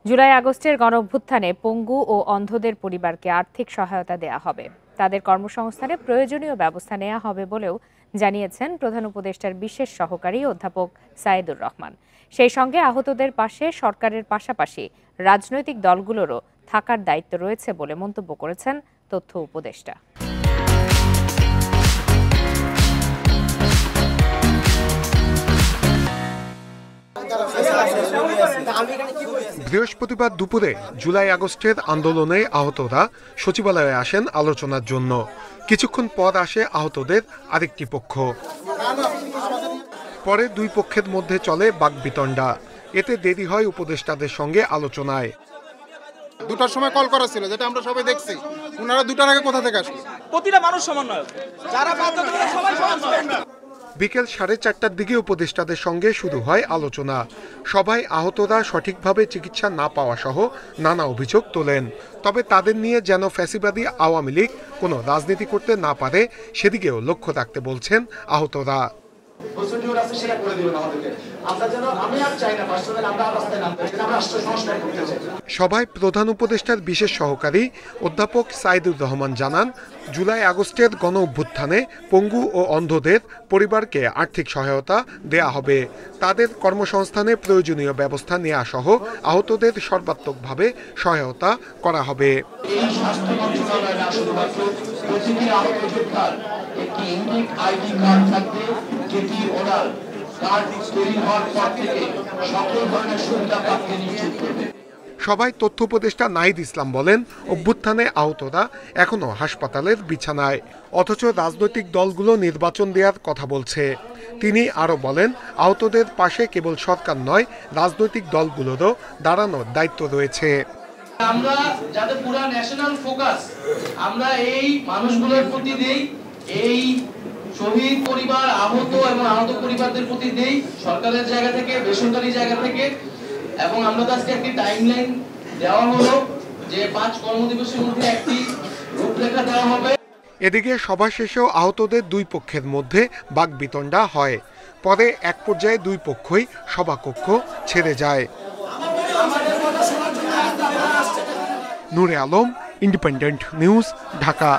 জুলাই আগস্টের গণঅভ্যুত্থানে পঙ্গু ও অন্ধদের পরিবারকে আর্থিক সহায়তা দেয়া হবে। তাদের কর্মসংস্থানে প্রয়োজনীয় ব্যবস্থা নেওয়া হবে বলেও জানিয়েছেন প্রধান উপদেষ্টার বিশেষ সহকারী অধ্যাপক সাইদুর রহমান। সেই সঙ্গে আহতদের পাশে সরকারের পাশাপাশি রাজনৈতিক দলগুলোরও থাকার দায়িত্ব রয়েছে বলে মন্তব্য করেছেন তথ্য উপদেষ্টা। বৃহস্পতিবার দুপুরে জুলাই আগস্টের আন্দোলনে আহতরা সচিবালয়ে আসেন আলোচনার জন্য। কিছুক্ষণ পর আসে আহতদের আরেকটি পক্ষ। পরে দুই পক্ষের মধ্যে চলে বাকবিতণ্ডা। এতে দেরি হয় উপদেষ্টাদের সঙ্গে আলোচনায়। 2টার সময় কল করা ছিল, যেটা আমরা সবাই দেখছি। ওনারা 2টার আগে কোথা থেকে আসলো? প্রতিটা মানুষ সমন্বয়, যারা সবাই সমান। বিকেল 4:30টার দিকে উপদেষ্টাদের সঙ্গে শুরু হয় আলোচনা। সবাই আহতরা সঠিকভাবে চিকিৎসা না পাওয়া সহ নানা অভিযোগ তোলেন। তবে তাদের নিয়ে যেন ফ্যাসিবাদী আওয়ামী লীগ কোনো রাজনীতি করতে না পারে সেদিকেও লক্ষ্য রাখতে বলছেন আহতরা। সভায় প্রধান উপদেষ্টার বিশেষ সহকারী অধ্যাপক সাইদুর রহমান জানান, জুলাই আগস্টের গণ অভ্যুত্থানে পঙ্গু ও অন্ধদের পরিবারকে আর্থিক সহায়তা দেয়া হবে। তাদের কর্মসংস্থানে প্রয়োজনীয় ব্যবস্থা নেওয়া সহ আহতদের সর্বাত্মকভাবে সহায়তা করা হবে। সবাই তথ্য উপদেষ্টা নাহিদ ইসলাম বলেন, অভ্যুত্থানে আহতরা এখনো হাসপাতালের বিছানায়, অথচ রাজনৈতিক দলগুলো নির্বাচন দেওয়ার কথা বলছে। তিনি আরো বলেন, আহতদের পাশে কেবল সরকার নয়, রাজনৈতিক দলগুলোরও দাঁড়ানোর দায়িত্ব রয়েছে। আমরা যাদের পুরো ন্যাশনাল ফোকাস আমরা এই মানুষগুলোর প্রতি দেই, এই শহীদ পরিবার, আহত এবং আহত পরিবারদের প্রতি দেই, সরকারের জায়গা থেকে, বেসরকারি জায়গা থেকে। এবং আমরা আজকে একটি টাইমলাইন দেওয়া হলো যে 5 কর্মদিবসের মধ্যে একটি রূপরেখা দেওয়া হবে। এদিকে সভা শেষেও আহতদের দুই পক্ষের মধ্যে বাকবিতণ্ডা হয়। পরে এক পর্যায়ে দুই পক্ষই সভাকক্ষ ছেড়ে যায়। নূরে আলম, ইন্ডিপেন্ডেন্ট নিউজ, ঢাকা।